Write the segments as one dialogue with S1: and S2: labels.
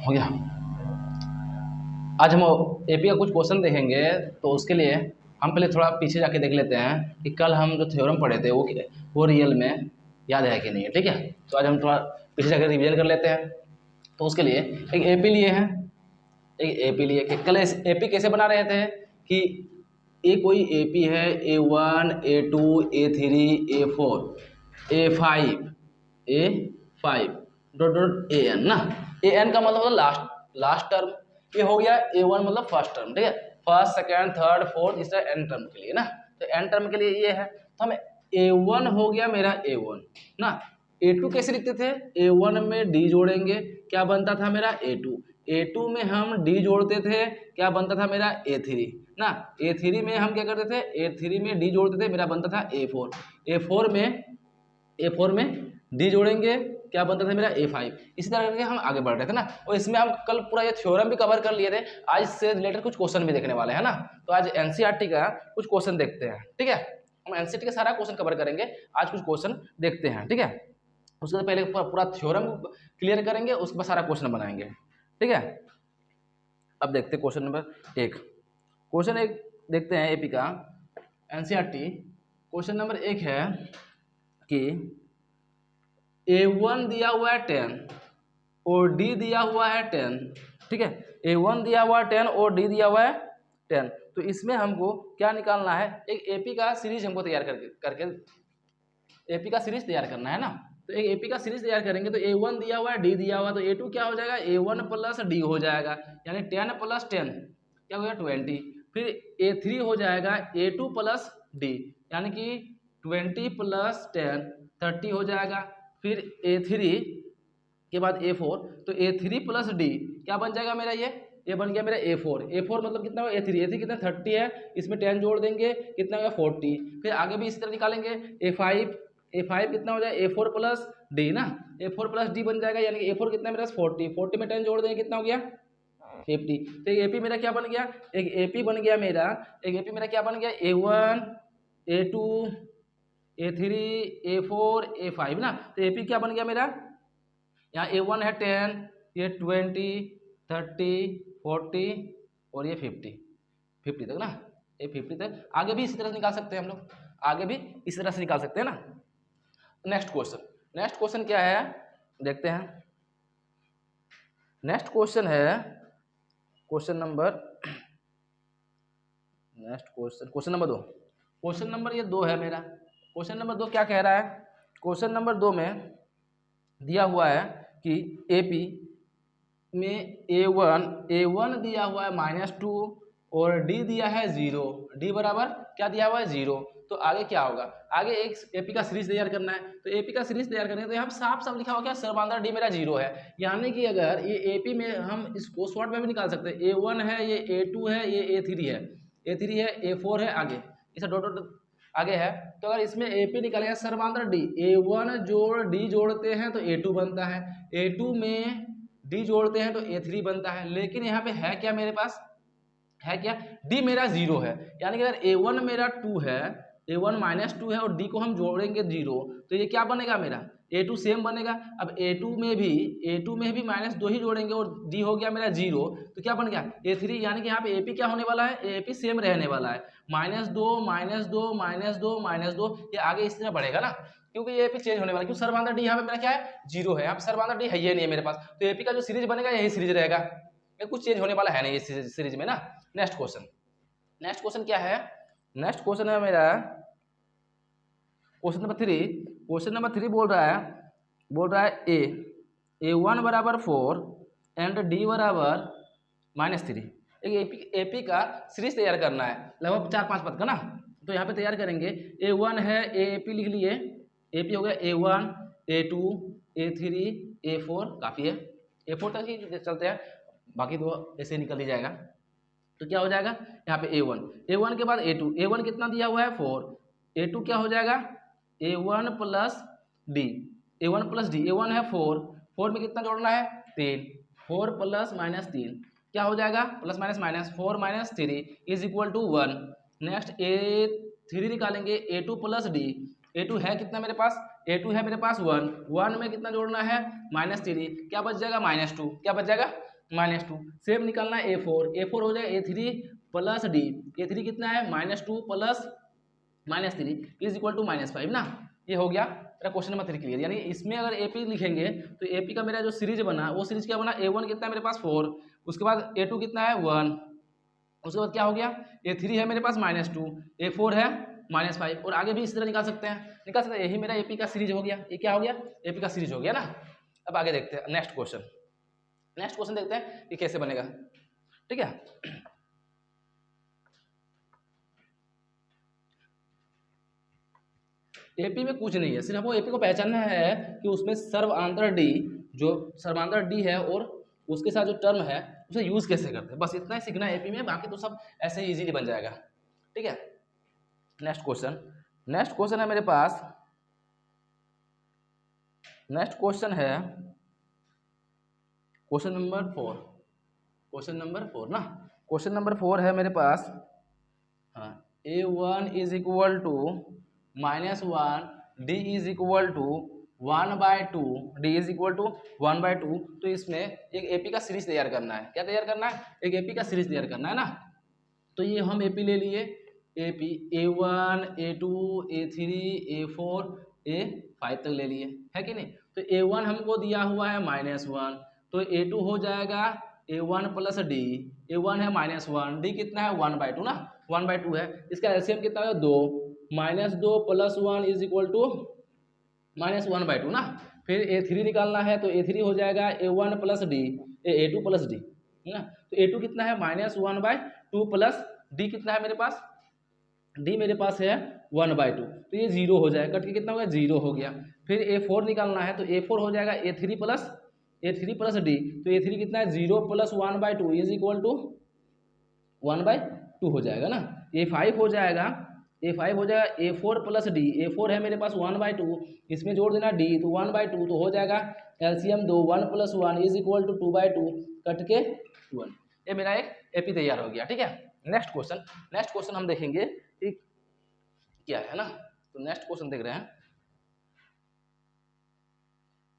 S1: हो गया। आज हम एपी का कुछ क्वेश्चन देखेंगे, तो उसके लिए हम पहले थोड़ा पीछे जाके देख लेते हैं कि कल हम जो थ्योरम पढ़े थे वो रियल में याद है कि नहीं है। ठीक है, तो आज हम थोड़ा पीछे जाकर रिवीजन कर लेते हैं। तो उसके लिए एक एपी लिए हैं, एक एपी लिए कि कल एपी कैसे बना रहे थे कि ये कोई एपी है A1 A2 A3 A4 A5 dot dot AN ना। AN का मतलब लास्ट लास्ट टर्म, ये हो गया A1 मतलब फर्स्ट टर्म। ठीक है, फर्स्ट सेकेंड थर्ड फोर्थ इस तरह एन टर्म के लिए ना। तो एन टर्म के लिए ये है, तो हम A1 हो गया मेरा A1 ना। A2 कैसे लिखते थे, A1 में D जोड़ेंगे, क्या बनता था मेरा A2। A2 में हम D जोड़ते थे, क्या बनता था मेरा A3 ना। A3 में हम क्या करते थे, A3 में D जोड़ते थे, मेरा बनता था A4। A4 में D जोड़ेंगे, क्या बनता था मेरा A5। इसी तरह करके हम आगे बढ़ रहे थे ना। और इसमें हम कल पूरा ये थ्योरम भी कवर कर लिए थे। आज से रिलेटेड कुछ क्वेश्चन भी देखने वाले हैं ना। तो आज एनसीईआरटी का कुछ क्वेश्चन देखते हैं। ठीक है, हम एनसीईआरटी का सारा क्वेश्चन कवर करेंगे, आज कुछ क्वेश्चन देखते हैं। ठीक है, उसके पहले पूरा थ्योरम क्लियर करेंगे, उसके बाद सारा क्वेश्चन बनाएंगे। ठीक है, अब देखते हैं क्वेश्चन नंबर 1। क्वेश्चन 1 देखते हैं एपी का एनसीईआरटी। क्वेश्चन नंबर 1 है कि A1 दिया हुआ है 10 और D दिया हुआ है 10। ठीक है, A1 दिया हुआ है 10 और D दिया हुआ है 10। तो इसमें हमको क्या निकालना है, एक एपी का सीरीज हमको तैयार करके एपी का सीरीज तैयार करना है ना। तो एक एपी का सीरीज तैयार करेंगे, तो A1 दिया हुआ है, D दिया हुआ, तो A2 क्या हो जाएगा, A1 प्लस D हो जाएगा, यानी 10 प्लस 10 क्या हो गया 20। फिर A3 हो जाएगा A2 प्लस D, यानी कि 20 प्लस 10 30 हो जाएगा। फिर A3 के बाद A4, तो A3 प्लस D क्या बन जाएगा मेरा, ये बन गया मेरा A4। A4 मतलब कितना होगा A3 कितना 30 है, इसमें 10 जोड़ देंगे कितना होगा 40। फिर आगे भी इसी तरह निकालेंगे। A5 कितना हो जाएगा A4 प्लस D ना, A4 प्लस D बन जाएगा, यानी कि A4 कितना मेरा 40 में 10 जोड़ देंगे कितना हो गया 50। तो एक एपी मेरा क्या बन गया, एक एपी बन गया मेरा, एक एपी मेरा क्या बन गया A1 A2 A3 A4 A5 ना। तो एपी क्या बन गया मेरा, यहाँ A1 है 10, ये 20 30 40 और ये 50 तक ना। ये 50 तक, आगे भी इसी तरह से निकाल सकते हैं हम लोग, आगे भी इसी तरह से निकाल सकते हैं ना। नेक्स्ट क्वेश्चन क्या है देखते हैं। नेक्स्ट क्वेश्चन है क्वेश्चन नंबर 2। क्वेश्चन नंबर ये 2 है मेरा। क्वेश्चन नंबर 2 क्या कह रहा है, क्वेश्चन नंबर 2 में दिया हुआ है कि एपी में A1 दिया हुआ है -2 और D दिया है 0। D बराबर क्या दिया हुआ है 0। तो आगे क्या होगा, आगे एक एपी का सीरीज तैयार करना है। तो एपी का सीरीज तैयार करने तो यहाँ साफ साफ लिखा हुआ क्या, सर्वांतर D मेरा 0 है। यानी कि अगर ये एपी में हम इसको शॉर्ट में भी निकाल सकते हैं, A1 है, ये A2 है, ये A3 है, A4 है, आगे इसे डॉट डॉट आगे है। तो अगर इसमें एपी निकालेगा सर्वांतर D, A1 जोड़ D जोड़ते हैं तो A2 बनता है, A2 में D जोड़ते हैं तो A3 बनता है। लेकिन यहाँ पे है क्या मेरे पास, है क्या, D मेरा 0 है। यानी कि अगर A1 मेरा 2 है, A1 -2 है और D को हम जोड़ेंगे 0, तो ये क्या बनेगा मेरा A2 सेम बनेगा। अब A2 में भी -2 ही जोड़ेंगे और D हो गया मेरा 0, तो क्या बन गया A3। यानी कि यहाँ पे AP क्या होने वाला है, AP सेम रहने वाला है, -2 -2 -2 -2, ये आगे इस तरह बढ़ेगा ना, क्योंकि ये एपी चेंज होने वाला है। क्योंकि सर्वांतर डी यहाँ पे मेरा क्या है 0 है, यहाँ पे सर्वांतर डी है ये नहीं है मेरे पास। तो एपी का जो सीरीज बनेगा यही सीरीज रहेगा, ये कुछ चेंज होने वाला है नहीं ये सीरीज में ना। नेक्स्ट क्वेश्चन क्या है, नेक्स्ट क्वेश्चन है मेरा क्वेश्चन नंबर 3। क्वेश्चन नंबर 3 बोल रहा है A1 बराबर 4 एंड D बराबर -3। एक एपी का सीरीज तैयार करना है, लगभग 4-5 पद का ना। तो यहाँ पे तैयार करेंगे, A1 है, एपी लिख लिए, एपी हो गया A1 A2 A3 A4, काफ़ी है, A4 तक ही चलते हैं, बाकी तो ऐसे निकल ही जाएगा। तो क्या हो जाएगा यहाँ पे A1 के बाद A2 कितना दिया हुआ है 4, A2 क्या हो जाएगा A1 प्लस D, A1 है 4 में कितना जोड़ना है 3, 4 प्लस -3 क्या हो जाएगा plus minus 4 - 3 is equal to 1। Next A3 निकालेंगे, A2 प्लस D, A2 है कितना मेरे पास, A2 है मेरे पास 1 में कितना जोड़ना है -3, क्या बच जाएगा -2, क्या बच जाएगा -2। सेम निकालना है A4 हो जाएगा A3 प्लस डी। A3 कितना है -2 प्लस -3 इज इक्वल टू -5 ना। ये हो गया मेरा क्वेश्चन नंबर 3 क्लियर। यानी इसमें अगर AP लिखेंगे तो AP का मेरा जो सीरीज बना वो सीरीज क्या बना, A1 कितना है मेरे पास 4, उसके बाद A2 कितना है 1, उसके बाद क्या हो गया A3 है मेरे पास -2, A4 है -5 और आगे भी इसी तरह निकाल सकते हैं। यही मेरा AP का सीरीज हो गया। ये क्या हो गया AP का सीरीज हो गया ना। अब आगे देखते हैं नेक्स्ट क्वेश्चन देखते हैं कि कैसे बनेगा। ठीक है, AP में कुछ नहीं है, सिर्फ आपको AP को पहचानना है कि उसमें सर्वांतर D, जो सर्वांतर D है और उसके साथ जो टर्म है उसे यूज कैसे करते हैं, बस इतना ही सीखना है AP में, बाकी तो सब ऐसे ही इजीली बन जाएगा। ठीक है, नेक्स्ट क्वेश्चन है मेरे पास। नेक्स्ट क्वेश्चन है क्वेश्चन नंबर 4 ना। क्वेश्चन नंबर 4 है मेरे पास। हाँ, A1 is equal to -1, D is equal to 1/2, D is equal to 1/2। तो इसमें एक AP का सीरीज तैयार करना है। क्या तैयार करना है, एक AP का सीरीज तैयार करना है ना। तो ये हम AP ले लिए, AP A1 A2 A3 A4 A5 तक ले लिए, है कि नहीं। तो A1 हमको दिया हुआ है -1, तो A2 हो जाएगा A1 प्लस D। A1 है -1, D कितना है 1/2 ना, 1/2 है। इसका एलसीएम कितना है 2, -2 + 1 इज इक्वल टू -1/2 ना। फिर A3 निकालना है तो A3 हो जाएगा A1 plus D A2 plus D है ना। तो A2 कितना है -1/2 प्लस D कितना है मेरे पास, D मेरे पास है 1/2, तो ये 0 हो जाएगा, कट के कितना हो गया 0 हो गया। फिर A4 निकालना है तो A4 हो जाएगा A3 प्लस D। तो A3 कितना है 0 + 1/2 इज इक्वल टू 1/2 हो जाएगा ना। A5 हो जाएगा A4 प्लस D। A4 है मेरे पास 1/2, इसमें जोड़ देना D तो 1/2, तो हो जाएगा LCM 2, 1 + 1 is equal to 2/2, cut के 1। ये मेरा एक AP तैयार हो गया। ठीक है, नेक्स्ट क्वेश्चन हम देखेंगे कि क्या है ना। तो नेक्स्ट क्वेश्चन देख रहे हैं।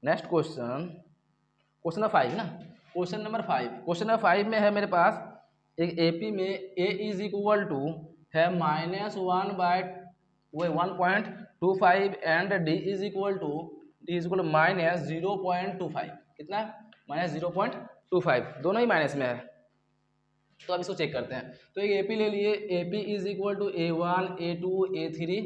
S1: नेक्स्ट क्वेश्चन नंबर 5 ना। क्वेश्चन नंबर 5 में है मेरे पास एक AP में A इज इक्वल टू है -1/25 and D is equal to -0.25। कितना है -0.25, दोनों ही माइनस में है। तो अब इसको चेक करते हैं। तो एक AP ले लिए, AP is equal to A1 A2 A3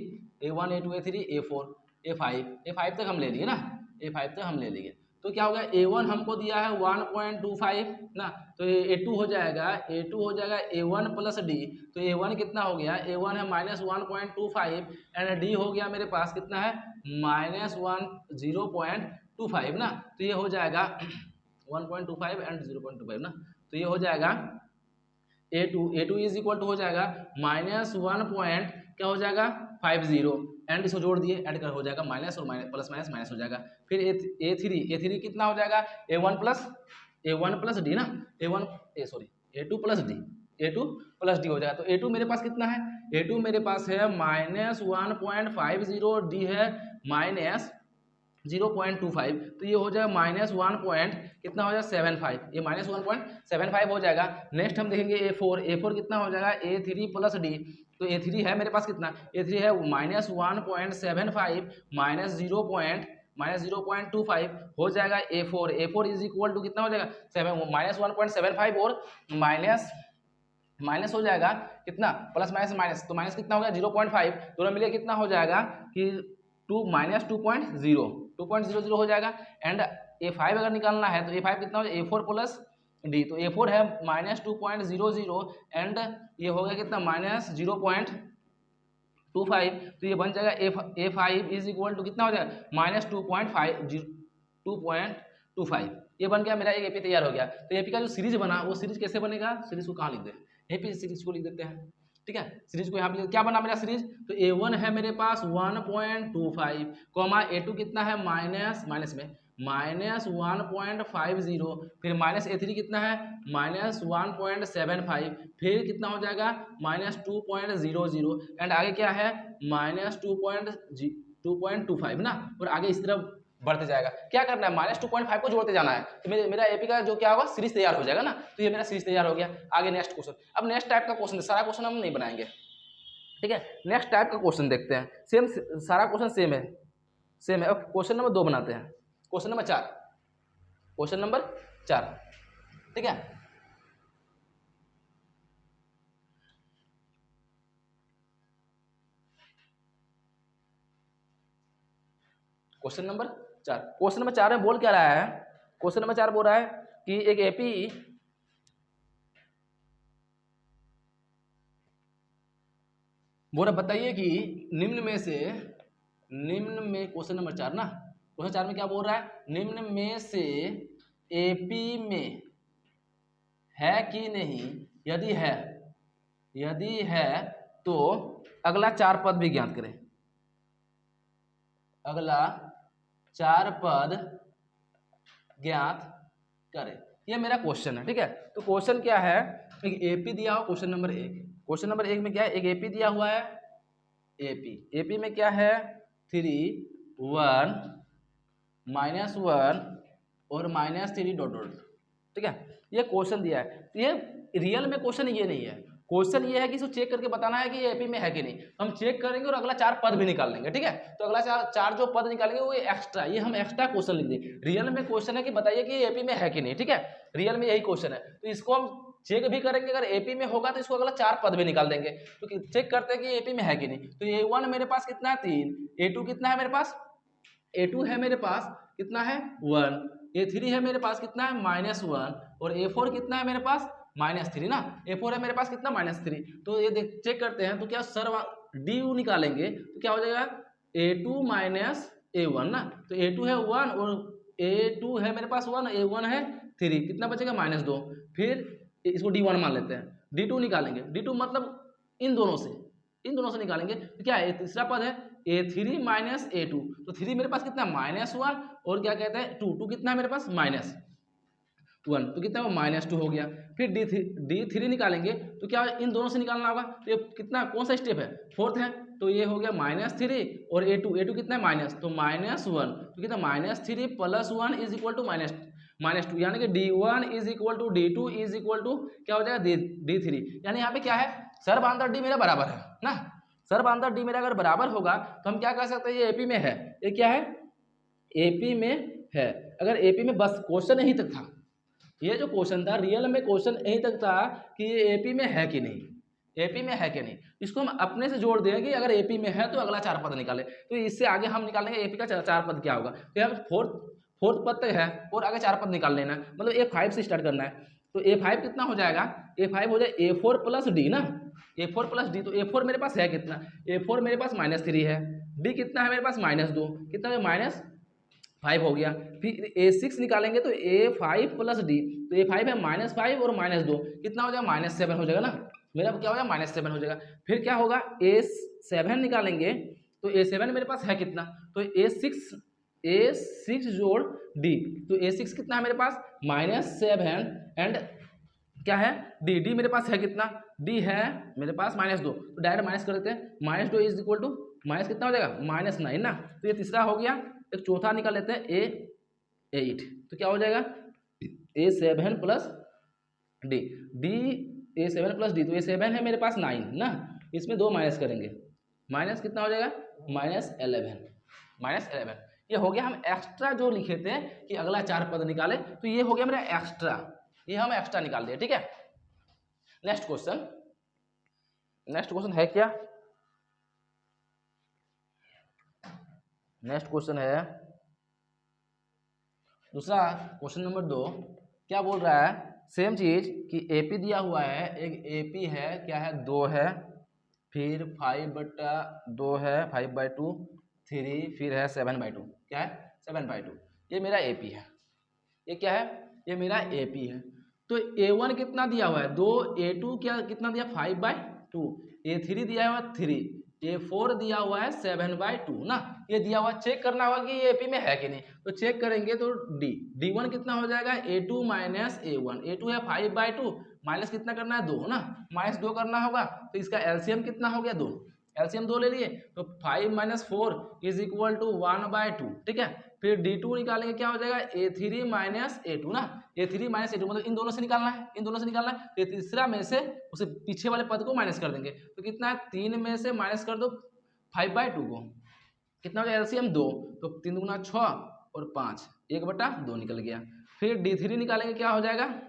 S1: A4 A5 तक हम ले लिए ना, A5 तक हम ले लिए। तो क्या होगा A1 हमको दिया है 1.25 ना, तो A2 हो जाएगा A1 प्लस D। तो A1 कितना हो गया, A1 है -1.25 एंड D हो गया मेरे पास कितना है -0.25 ना। तो ये हो जाएगा 1.25 एंड 0.25 ना। तो ये हो जाएगा A2 इज इक्वल टू हो जाएगा -1 क्या हो जाएगा 50 एंड इसको जोड़ दिए, ऐड कर हो जाएगा माइनस और माइनस प्लस माइनस हो जाएगा। फिर A3 कितना हो जाएगा A1 प्लस D ना, A2 प्लस D हो जाएगा। तो A2 मेरे पास कितना है, A2 मेरे पास है -1.50, D है -0.25, तो ये हो जाएगा -1 कितना हो जाएगा 75, ये -1.75 हो जाएगा। नेक्स्ट हम देखेंगे A4 कितना हो जाएगा A3 प्लस D। तो A3 है मेरे पास कितना, A3 है -1.75 -0.25 हो जाएगा A4 इज इक्वल टू कितना हो जाएगा -1.75 और माइनस हो जाएगा कितना प्लस तो माइनस कितना हो गया 0.5, दोनों मिले कितना हो जाएगा कि -2.0 हो जाएगा। एंड A5 अगर निकालना है तो A5 कितना हो जाएगा A4 प्लस D। तो A4 है -2.00 एंड ये हो गया कितना -0.25, तो ये बन जाएगा A5 इज इक्वल टू कितना हो जाएगा -2.25। ये बन गया मेरा एक AP तैयार हो गया। तो AP का जो सीरीज बना वो सीरीज कैसे बनेगा, सीरीज को कहाँ लिख दे, AP सीरीज को लिख देते हैं। ठीक है, सीरीज को यहाँ पे क्या बना मेरा सीरीज, तो A1 है मेरे पास 1.25 कॉमा A2 कितना है माइनस में -1.50, फिर A3 कितना है -1.75, फिर कितना हो जाएगा -2.00 एंड आगे क्या है -2.25 ना, और आगे इस तरफ बढ़ते जाएगा। क्या करना है, -2.5 को जोड़ते जाना है, तो मेरा एपी का जो क्या होगा, सीरीज तैयार हो जाएगा ना। तो ये मेरा सीरीज तैयार हो गया। आगे नेक्स्ट क्वेश्चन। अब नेक्स्ट टाइप का क्वेश्चन, सारा क्वेश्चन हम नहीं बनाएंगे, ठीक है। नेक्स्ट टाइप का क्वेश्चन देखते हैं। सेम, सारा क्वेश्चन सेम है, सेम है। अब क्वेश्चन नंबर 2 बनाते हैं। क्वेश्चन नंबर 4, क्वेश्चन नंबर 4, ठीक है। क्वेश्चन नंबर 4, क्वेश्चन नंबर 4 में बोल क्या रहा है, क्वेश्चन नंबर 4 बोल रहा है कि एक एपी, बोल रहा बताइए कि निम्न में से, निम्न में, क्वेश्चन नंबर 4 ना, क्वेश्चन 4 में क्या बोल रहा है, निम्न में से एपी में है कि नहीं, यदि है, यदि है तो अगला 4 पद भी ज्ञात करें, अगला 4 पद ज्ञात करें। ये मेरा क्वेश्चन है, ठीक है। तो क्वेश्चन क्या है, एक एपी दिया हो, क्वेश्चन नंबर 1, क्वेश्चन नंबर 1 में क्या है, एक एपी दिया हुआ है, एपी, एपी में क्या है, 3 1 -1 और -3 डॉट डॉट, ठीक है। ये क्वेश्चन दिया है। ये रियल में क्वेश्चन ये नहीं है, क्वेश्चन ये है कि इसको चेक करके बताना है कि ये एपी में है कि नहीं। हम चेक करेंगे और अगला 4 पद भी निकाल लेंगे, ठीक है। तो अगला 4 जो पद निकालेंगे वो एक्स्ट्रा, ये हम एक्स्ट्रा क्वेश्चन लिख देंगे। रियल में क्वेश्चन है कि बताइए कि ये एपी में है कि नहीं, ठीक है। रियल में यही क्वेश्चन है, तो इसको हम चेक भी करेंगे, अगर एपी में होगा तो इसको अगला 4 पद भी निकाल देंगे। तो चेक करते हैं कि एपी में है कि नहीं। तो A1 मेरे पास कितना है, 3, A2 कितना है मेरे पास, A2 है मेरे पास कितना है, 1, A3 है मेरे पास कितना है, -1, और A4 कितना है मेरे पास, -3 ना। A4 है मेरे पास कितना, -3। तो ये देख चेक करते हैं, तो क्या सर DU निकालेंगे तो क्या हो जाएगा, A2 -A1 ना। तो A2 है 1 और A2 है मेरे पास 1, A1 है 3, कितना बचेगा, -2। फिर इसको D1 मान लेते हैं, D2 निकालेंगे, D2 मतलब इन दोनों से, इन दोनों से निकालेंगे। तो क्या है, तीसरा पद है A3 -A2, तो 3 मेरे पास कितना, -1, और क्या कहते हैं 2 कितना है मेरे पास, -1, तो कितना वो -2 हो गया। फिर D3 निकालेंगे, तो क्या इन दोनों से निकालना होगा। तो ये कितना, कौन सा स्टेप है, 4th है, तो ये हो गया -3 और A2 कितना है, माइनस, तो -1, तो कितना, -3 + 1 इज इक्वल टू -2, यानी कि D1 is equal to D2 is equal to क्या हो जाएगा, D3। यानी यहाँ पे क्या है, सर्व आंसर डी मेरा बराबर है ना। सर्व आंसर डी मेरा अगर बराबर होगा तो हम क्या कर सकते हैं, ये एपी में है, ये क्या है, एपी में है। अगर एपी में, बस क्वेश्चन यहीं तक था, ये जो क्वेश्चन था रियल में क्वेश्चन यहीं तक था कि ये एपी में है कि नहीं, एपी में है कि नहीं। इसको हम अपने से जोड़ देंगे कि अगर एपी में है तो अगला 4 पद निकाले। तो इससे आगे हम निकालेंगे एपी का 4 पद क्या होगा। तो यहाँ फोर्थ पद तक है और आगे 4 पद निकाल लेना है, मतलब A5 से स्टार्ट करना है। तो A5 कितना हो जाएगा, A5 हो जाए A4 + D ना, A4 + D। तो A4 मेरे पास है कितना, A4 मेरे पास -3 है, D कितना है मेरे पास, -2, कितना है, -5 हो गया। फिर A6 निकालेंगे तो A5 + D, तो A5 है -5 और -2, कितना हो जाएगा, -7 हो जाएगा ना, मेरा क्या हो जाएगा, -7 हो जाएगा। फिर क्या होगा, A7 निकालेंगे तो A7 मेरे पास है कितना, तो A6 जोड़ D, तो A6 कितना है मेरे पास, -7 एंड क्या है, D मेरे पास है कितना, D है मेरे पास -2, तो डायरेक्ट माइनस कर देते हैं, -2 इज इक्वल टू माइनस कितना हो जाएगा, -9 ना। तो ये तीसरा हो गया। एक चौथा निकाल लेते हैं A8, तो क्या हो जाएगा, A7 + D, A7 + D, तो A7 है मेरे पास 9 ना, इसमें 2 माइनस करेंगे, माइनस कितना हो जाएगा, -11। ये हो गया, हम एक्स्ट्रा जो लिखे थे कि अगला 4 पद निकाले, तो ये हो गया मेरा एक्स्ट्रा, ये हम एक्स्ट्रा निकाल दिए, ठीक है। नेक्स्ट क्वेश्चन है क्या, नेक्स्ट क्वेश्चन है दूसरा, क्वेश्चन नंबर 2 क्या बोल रहा है, सेम चीज कि एपी दिया हुआ है, एक एपी है, क्या है, 2 है, फिर 5/2 है, 5/2, 3, फिर है 7/2, क्या है, 7/2। ये मेरा एपी है, ये क्या है, ये मेरा एपी है। तो A1 कितना दिया हुआ है 2, A2 क्या कितना दिया 5/2, A3 दिया हुआ 3, A4 दिया हुआ है 7/2 ना, ये दिया हुआ। चेक करना होगा कि ये एपी में है कि नहीं, तो चेक करेंगे तो D1 कितना हो जाएगा, A2 - A1, A2 है 5/2, माइनस कितना करना है 2 ना, -2 करना होगा। तो इसका एलसीएम कितना हो गया 2, एलसीएम 2 ले लिए, तो 5 - 4 इज इक्वल टू 1/2, ठीक है। फिर D2 निकालेंगे क्या हो जाएगा A3 माइनस A2 ना, A3 माइनस A2 मतलब इन दोनों से निकालना है, इन दोनों से निकालना है। तो तीसरा में से उसे पीछे वाले पद को माइनस कर देंगे, तो कितना है 3 में से माइनस कर दो 5/2 को, कितना हो जाएगा एलसीएम 2, तो 3 दूना 6 और 5 1/2 निकल गया। फिर D3 निकालेंगे क्या हो जाएगा,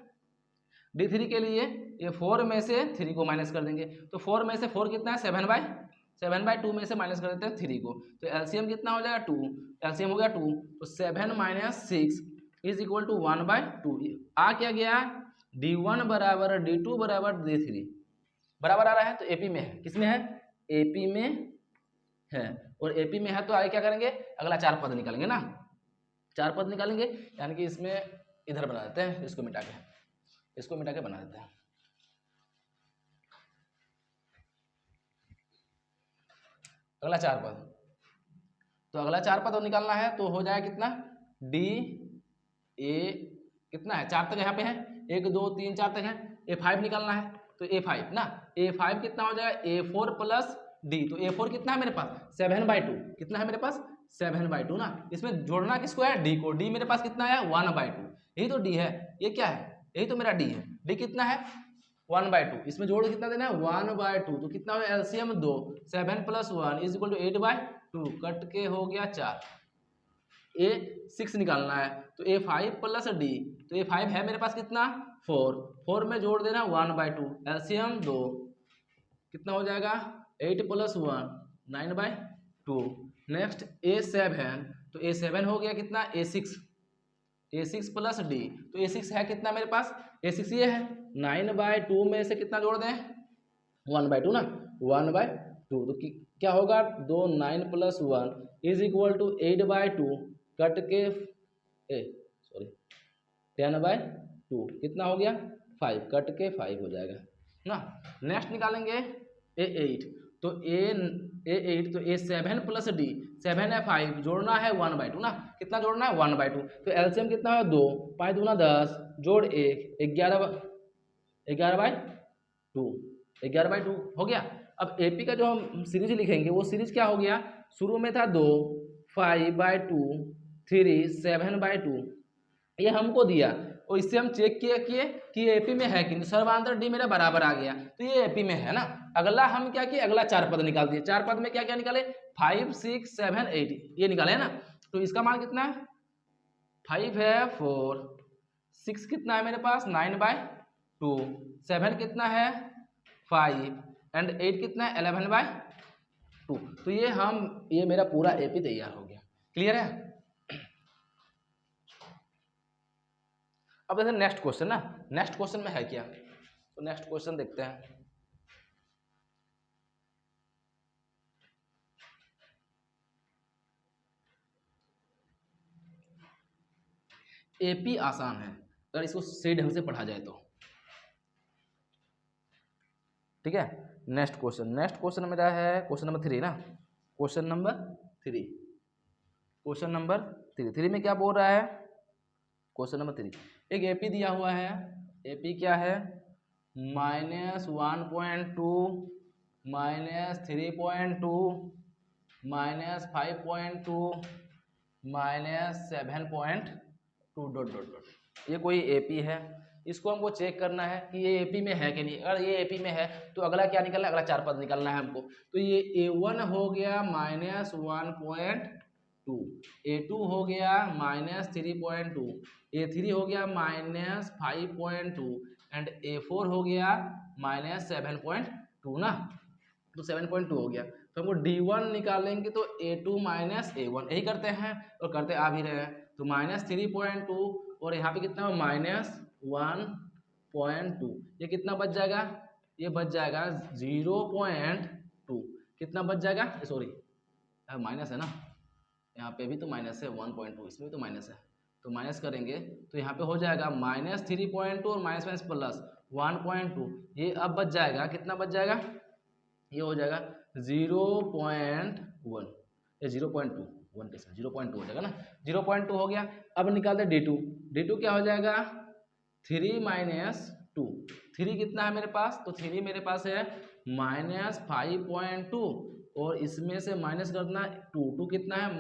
S1: D3 के लिए ये 4 में से 3 को माइनस कर देंगे, तो 4 में से 4 कितना है 7/2 में से माइनस कर देते हैं 3 को, तो एलसीएम कितना हो जाएगा 2, एलसीएम हो गया 2, तो 7 माइनस 6 इज इक्वल टू 1/2। आ क्या गया D1 बराबर D2 बराबर D3 बराबर आ रहा है, तो एपी में है, किसमें है एपी में है, और एपी में है तो आगे क्या करेंगे अगला 4 पद निकालेंगे ना, 4 पद निकालेंगे, यानी कि इसमें इधर बना देते हैं, इसको मिटा के बना देते हैं। अगला 4 पद, तो अगला 4 पद निकालना है तो हो जाएगा कितना डी ए, कितना है 4 तक यहाँ पे है, 1 2 3 4 तक है, A5 निकालना है, तो A5 ना, A5 कितना हो जाएगा A4 प्लस D, तो A4 कितना है मेरे पास 7/2, कितना है मेरे पास 7/2 ना, इसमें जोड़ना किसको है D को, D मेरे पास कितना है 1/2, यही तो D है, ये क्या है यही तो मेरा D है, D कितना है 1/2, इसमें जोड़ कितना देना है 1/2, तो कितना हो LCM 2, 7 + 1 is equal to 8/2, cut के हो गया 4, A6 निकालना है, तो A5 प्लस D, तो A5 है मेरे पास कितना 4 में जोड़ देना 1/2, एलसीएम 2, कितना हो जाएगा 8 + 1 9/2। नेक्स्ट A7, तो A7 हो गया कितना A6 प्लस D, तो A6 है कितना मेरे पास A6 ये है 9/2 में से कितना जोड़ दें 1/2 ना, 1/2, तो क्या होगा 2 9 + 1 इज इक्वल टू 8/2, कट के 10/2, कितना हो गया 5, कट के 5 हो जाएगा ना। नेक्स्ट निकालेंगे A8, तो A8 तो A7 प्लस D, 7 है 5, जोड़ना है 1/2 ना, कितना जोड़ना है 1/2, तो एलसीएम कितना है 2, 5 दूना 10 जोड़ 1 11/2 हो गया। अब एपी का जो हम सीरीज लिखेंगे वो सीरीज क्या हो गया, शुरू में था 2 5/2 3 7/2, ये हमको दिया और इससे हम चेक किए कि एपी में है कि सर्वांतर डी मेरा बराबर आ गया, तो ये एपी में है ना। अगला हम क्या किए, अगला 4 पद निकाल दिए, 4 पद में क्या क्या निकाले 5 6 7 8 ये निकाले है ना, तो इसका मान कितना है 5 है 4, 6 कितना है मेरे पास 9/2, 7 कितना है 5 एंड 8 कितना है 11/2, तो ये मेरा पूरा एपी तैयार हो गया। क्लियर है। अब देखते हैं नेक्स्ट क्वेश्चन ना, नेक्स्ट क्वेश्चन में है क्या, तो नेक्स्ट क्वेश्चन देखते हैं। एपी आसान है अगर इसको सही ढंग से पढ़ा जाए तो, ठीक है। नेक्स्ट क्वेश्चन मेरा है क्वेश्चन नंबर 3 ना, क्वेश्चन नंबर 3 में क्या बोल रहा है, क्वेश्चन नंबर 3 एक एपी दिया हुआ है, एपी क्या है -1.2 -3.2 -5.2 -7.2 ... ये कोई एपी है, इसको हमको चेक करना है कि ये एपी में है कि नहीं। अगर ये एपी में है तो अगला क्या निकलना है, अगला 4 पद निकलना है हमको। तो ये A1 हो गया -1.2, A2 हो गया -3.2, A3 हो गया -5.2 एंड A4 हो गया -7.2 ना, तो 7.2 हो गया। तो हमको D1 निकालेंगे तो A2 -A1 यही करते हैं और करते आ भी रहे हैं। तो -3.2 और यहाँ पे कितना -1.2, ये कितना बच जाएगा, ये बच जाएगा 0.2, कितना बच जाएगा सॉरी माइनस है ना, यहाँ पे भी तो माइनस है 1.2, इसमें भी तो माइनस है, तो माइनस करेंगे तो यहाँ पे हो जाएगा -3.2 और माइनस प्लस 1.2, ये अब बच जाएगा कितना बच जाएगा, ये हो जाएगा 0.1, ये 0.2 1 के साथ 0.2 हो जाएगा ना, 0.2 हो गया। अब निकालते D2 क्या हो जाएगा 3 - 2, 3 कितना है मेरे पास, तो 3 मेरे पास है -5.2 और इसमें से माइनस करना 2 कितना है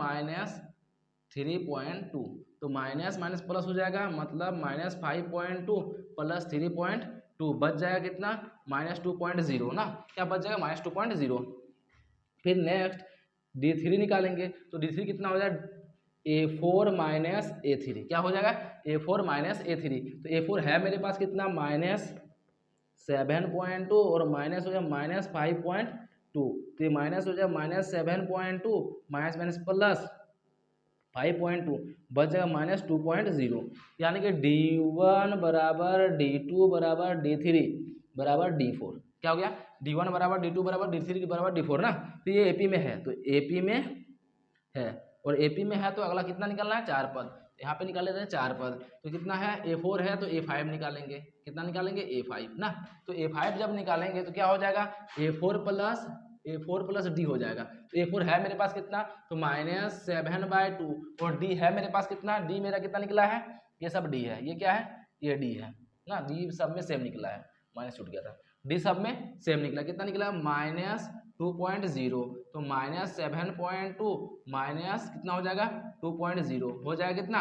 S1: 3.2, तो माइनस माइनस प्लस हो जाएगा, मतलब -5.2 प्लस 3.2 बच जाएगा कितना, -2.0 ना, क्या बच जाएगा, -2.0। फिर नेक्स्ट D3 निकालेंगे, तो D3 कितना हो जाएगा, A4 माइनस A3, क्या हो जाएगा, A4 माइनस A3। तो A4 है मेरे पास कितना, -7.2 और माइनस हो जाए -5.2, तो ये माइनस हो जाए -7.2 माइनस माइनस प्लस 5.2 बच जाएगा -2.0, यानी कि D1 बराबर D2 बराबर D3 बराबर D4, क्या हो गया, D1 बराबर D2 बराबर D3 बराबर D4 ना। तो ये AP में है, तो AP में है, और AP में है तो अगला कितना निकालना है, 4 पद, यहाँ पे निकाल लेते हैं 4 पद, तो कितना है, A4 है तो A5 निकालेंगे, कितना निकालेंगे, A5 ना। तो A5 जब निकालेंगे तो क्या हो जाएगा, A4 प्लस D हो जाएगा। तो A4 है मेरे पास कितना, तो -7/2, और D है मेरे पास कितना, D मेरा कितना निकला है, ये सब D है, ये क्या है, ये D है ना, D सब में सेम निकला है, माइनस छूट गया था, D सब में सेम निकला, कितना निकला, -2.0, तो -7.2 माइनस कितना हो जाएगा, 2.0 हो जाएगा कितना,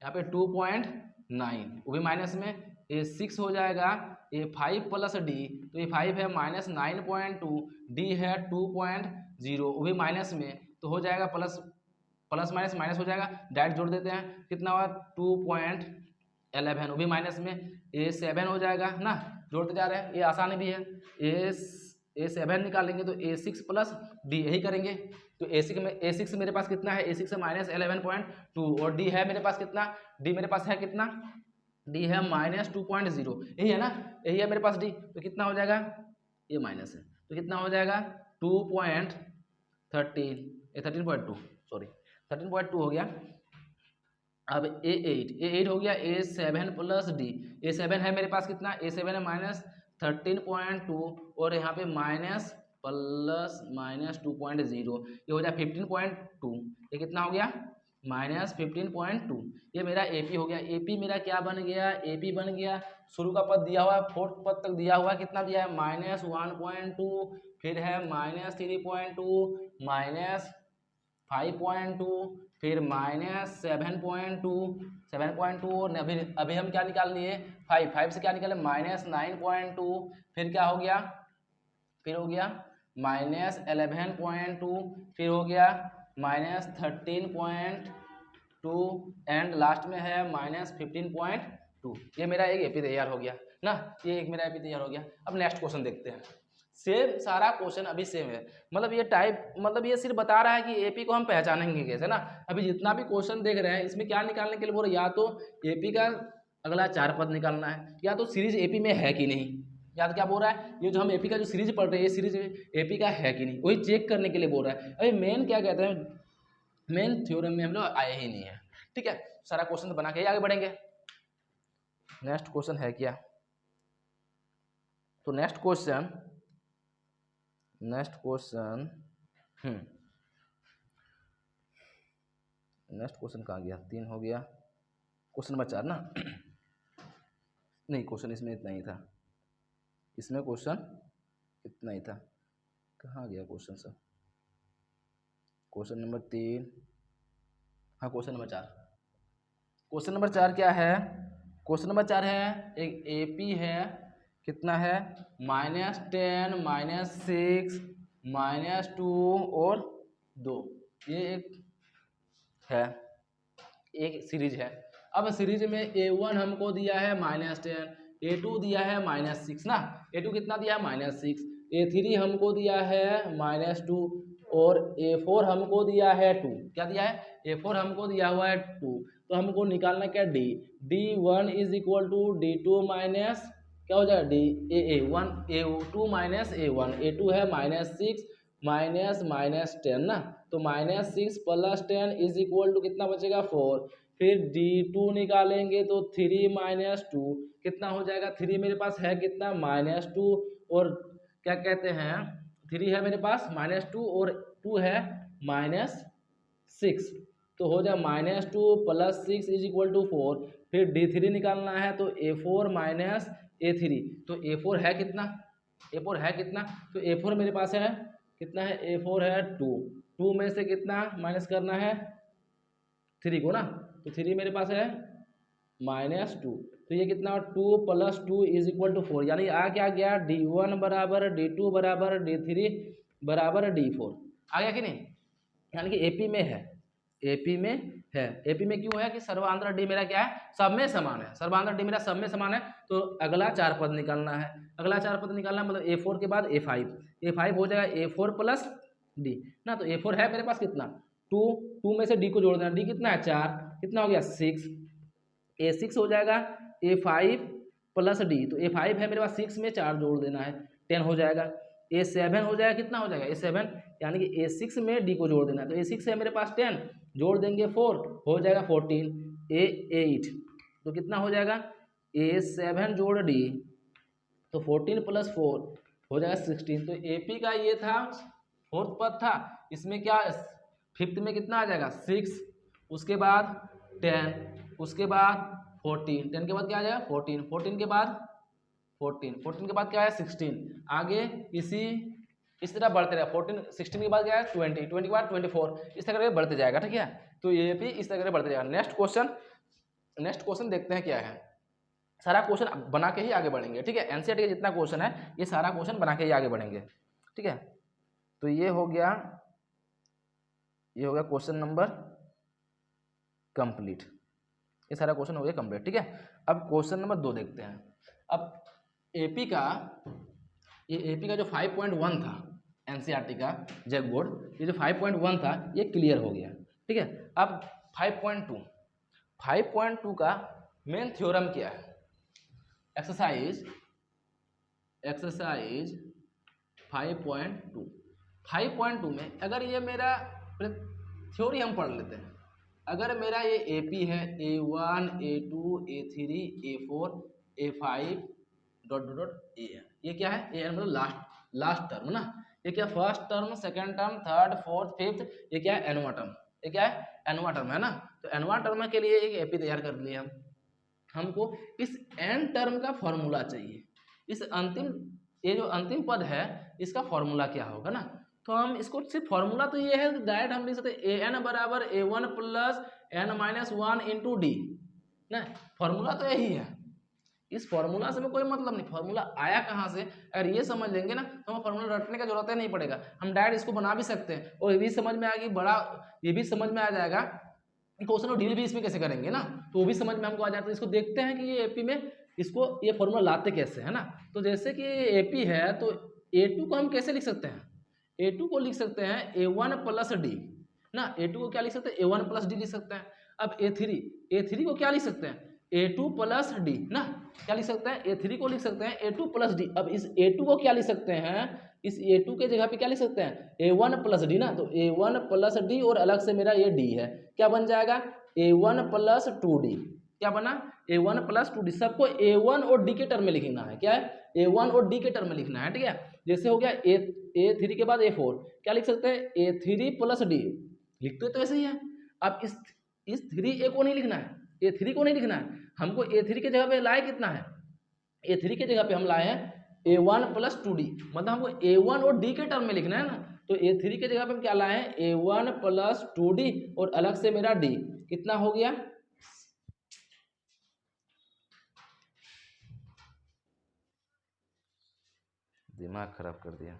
S1: यहाँ पे 2.9, वो भी माइनस में, A6 हो जाएगा A5 प्लस D, तो A5 है -9.2, D है 2.0, वो भी माइनस में, तो हो जाएगा प्लस प्लस माइनस माइनस हो जाएगा, डायरेक्ट जोड़ देते हैं, कितना हुआ 2.11, वो भी माइनस में, A7 हो जाएगा ना, जोड़ते जा रहे हैं, ये आसान भी है, A7 निकालेंगे तो A6 प्लस D यही करेंगे, तो A6 मेरे पास कितना है, A6 है -11.2, और D है मेरे पास कितना, D मेरे पास है कितना, D है -2.0, यही है ना, यही है मेरे पास D, तो कितना हो जाएगा, ये माइनस है, तो कितना हो जाएगा 13.2 सॉरी 13.2 हो गया। अब A8 हो गया, A7 प्लस D, A7 है मेरे पास कितना, A7 है -13.2, और यहाँ पे माइनस प्लस -2.0, ये हो जाए 15.2, ये कितना हो गया, -15.2, ये मेरा AP हो गया। AP मेरा क्या बन गया, AP बन गया, शुरू का पद दिया हुआ है, फोर्थ पद तक दिया हुआ है, कितना दिया है, -1.2, फिर है -3.2, -5.2, फिर -7.2 और अभी हम क्या निकाल लिए, 5 से क्या निकाले, -9.2, फिर क्या हो गया, फिर हो गया -11.2, फिर हो गया -13.2, एंड लास्ट में है -15.2। ये मेरा एक AP तैयार हो गया ना, ये एक मेरा AP तैयार हो गया। अब नेक्स्ट क्वेश्चन देखते हैं, सेम सारा क्वेश्चन अभी सेम है, मतलब ये टाइप, मतलब ये सिर्फ बता रहा है कि AP को हम पहचानेंगे कैसे ना। अभी जितना भी क्वेश्चन देख रहे हैं इसमें क्या निकालने के लिए बोल रहे, या तो AP का अगला 4 पद निकालना है, या तो सीरीज AP में है कि नहीं, या तो क्या बोल रहा है, ये जो हम AP का जो सीरीज पढ़ रहे हैं ये सीरीज AP का है कि नहीं, वही चेक करने के लिए बोल रहा है। अभी मेन क्या कहते हैं, मेन थ्योरम में हम लोग आए ही नहीं है, ठीक है, सारा क्वेश्चन तो बना के ही आगे बढ़ेंगे। नेक्स्ट क्वेश्चन है क्या, तो नेक्स्ट क्वेश्चन नेक्स्ट क्वेश्चन कहाँ गया, 3 हो गया, क्वेश्चन नंबर 4 ना नहीं, क्वेश्चन इसमें इतना ही था, इसमें क्वेश्चन इतना ही था, कहाँ गया क्वेश्चन सर, क्वेश्चन नंबर 3, हाँ क्वेश्चन नंबर 4, क्वेश्चन नंबर 4 क्या है, क्वेश्चन नंबर 4 है एक AP है, कितना है, -10 -6 -2 और 2, ये एक है, एक सीरीज है। अब सीरीज में A1 हमको दिया है -10, A2 दिया है -6 ना, A2 कितना दिया है -6, A3 हमको दिया है -2, और A4 हमको दिया है 2, क्या दिया है, A4 हमको दिया हुआ है 2, तो हमको निकालना क्या, D1 is equal to D2 minus क्या हो जाएगा, A2 माइनस A1, A2 है -6 -10 ना, तो -6 + 10 इज इक्वल टू कितना बचेगा 4, फिर D2 निकालेंगे तो 3 - 2 कितना हो जाएगा, 3 मेरे पास है कितना -2, और क्या कहते हैं 3 है मेरे पास -2 और 2 है -6, तो हो जाए -2 + 6 इज इक्वल टू 4, फिर D3 निकालना है तो A4 माइनस A3, तो A4 है कितना, A4 है कितना, तो A4 मेरे पास है कितना है, A4 है 2 में से कितना माइनस करना है 3 को ना, तो 3 मेरे पास है -2, तो ये कितना 2 + 2 = 4, यानी आ क्या गया D1 बराबर D2 बराबर D3 बराबर D4 आ गया कि नहीं, यानी कि एपी में है, एपी में है। एपी में क्यों है कि सर्वांतर डी मेरा क्या है, सब में समान है, सर्वांतर डी मेरा सब में समान है। तो अगला 4 पद निकालना है, अगला 4 पद निकालना है, मतलब A4 के बाद A5 हो जाएगा A4 + D ना, तो A4 है मेरे पास कितना 2 में से D को जोड़ देना, D कितना है 4, कितना हो गया 6, A6 हो जाएगा A5 + D, तो A5 है मेरे पास 6 में 4 जोड़ देना है 10 हो जाएगा। A7 हो जाएगा, कितना हो जाएगा A7, यानी कि A6 में D को जोड़ देना है, तो A6 है मेरे पास 10, जोड़ देंगे 4 हो जाएगा 14, A8 तो कितना हो जाएगा A7 जोड़ D, तो 14 + 4 हो जाएगा 16। तो AP का ये था 4th पद था, इसमें क्या 5th में कितना आ जाएगा 6, उसके बाद 10, उसके बाद 14, 10 के बाद क्या आ जाएगा 14, 14 के बाद 14 के बाद क्या है 16, आगे इस तरह बढ़ते रहे 14 16 के बाद क्या है 20 के बाद 24, इस तरह करके बढ़ते जाएगा, ठीक है। तो ये भी इस तरह करके बढ़ते जाएगा। नेक्स्ट क्वेश्चन देखते हैं क्या है, सारा क्वेश्चन बना के ही आगे बढ़ेंगे, ठीक है। एनसीईआरटी का जितना क्वेश्चन है ये सारा क्वेश्चन बना के ही आगे बढ़ेंगे, ठीक है। तो ये हो गया क्वेश्चन नंबर कंप्लीट, ये सारा क्वेश्चन हो गया कंप्लीट, ठीक है। अब क्वेश्चन नंबर 2 देखते हैं। अब एपी का जो 5.1 था एनसीईआरटी का जैक बोर्ड, ये जो 5.1 था ये क्लियर हो गया, ठीक है। अब 5.2 का मेन थ्योरम क्या है, एक्सरसाइज 5.2 में अगर ये मेरा थ्योरी हम पढ़ लेते हैं, अगर मेरा ये एपी है A1 A2 A3 A4 A5 ... AN, ये क्या है AN मतलब लास्ट टर्म ना, ये क्या first term, second term, third, fourth, fifth, ये क्या है एनवा टर्म, ये क्या है एनवा टर्म है ना। तो एनवा टर्म के लिए एक एपी तैयार कर लिया हमको इस एन टर्म का फॉर्मूला चाहिए, इस ये जो अंतिम पद है इसका फॉर्मूला क्या होगा ना। तो हम इसको सिर्फ फॉर्मूला तो ये है डायरेक्ट हम लिख सकते हैं AN बराबर A1 + n-1 × D ना, फॉर्मूला तो यही है। इस फॉर्मूला से में कोई मतलब नहीं, फॉर्मूला आया कहाँ से, अगर ये समझ लेंगे ना तो हमें फॉर्मूला रटने का जरूरत ही नहीं पड़ेगा, हम डायरेक्ट इसको बना भी सकते हैं और ये भी समझ में आएगी, ये भी समझ में आ जाएगा क्वेश्चन और डील भी इसमें कैसे करेंगे ना, तो वो भी समझ में हमको आ जाता है। इसको देखते हैं कि ये एपी में इसको ये फॉर्मूला लाते कैसे है ना। तो जैसे कि ये एपी है तो A2 को हम कैसे लिख सकते हैं, A2 को लिख सकते हैं A1 + D ना, A2 को क्या लिख सकते हैं A1 + D लिख सकते हैं। अब A3 को क्या लिख सकते हैं A2 + D ना, क्या लिख सकते हैं A3 को लिख सकते हैं A2 + D। अब इस A2 को क्या लिख सकते हैं, इस A2 के जगह पे क्या लिख सकते हैं A1 + D ना, तो A1 + D और अलग से मेरा ये D है, क्या बन जाएगा A1 + 2D, क्या बना A1 + 2D। सबको A1 और D के टर्म में लिखना है, क्या है A1 और D के टर्म में लिखना है, ठीक है। जैसे हो गया A3 के बाद A4, क्या लिख सकते हैं A3 + D, लिखते तो ऐसे ही है। अब इस 3A को नहीं लिखना है, A3 को नहीं लिखना है, हमको A3 के जगह पे लाए कितना है, A3 के जगह पे हम लाए हैं A1 + 2D, मतलब हमको A1 और D के टर्म में लिखना है ना। तो A3 के जगह पे हम क्या लाए हैं A1 + 2D और अलग से मेरा D, कितना हो गया दिमाग खराब कर दिया।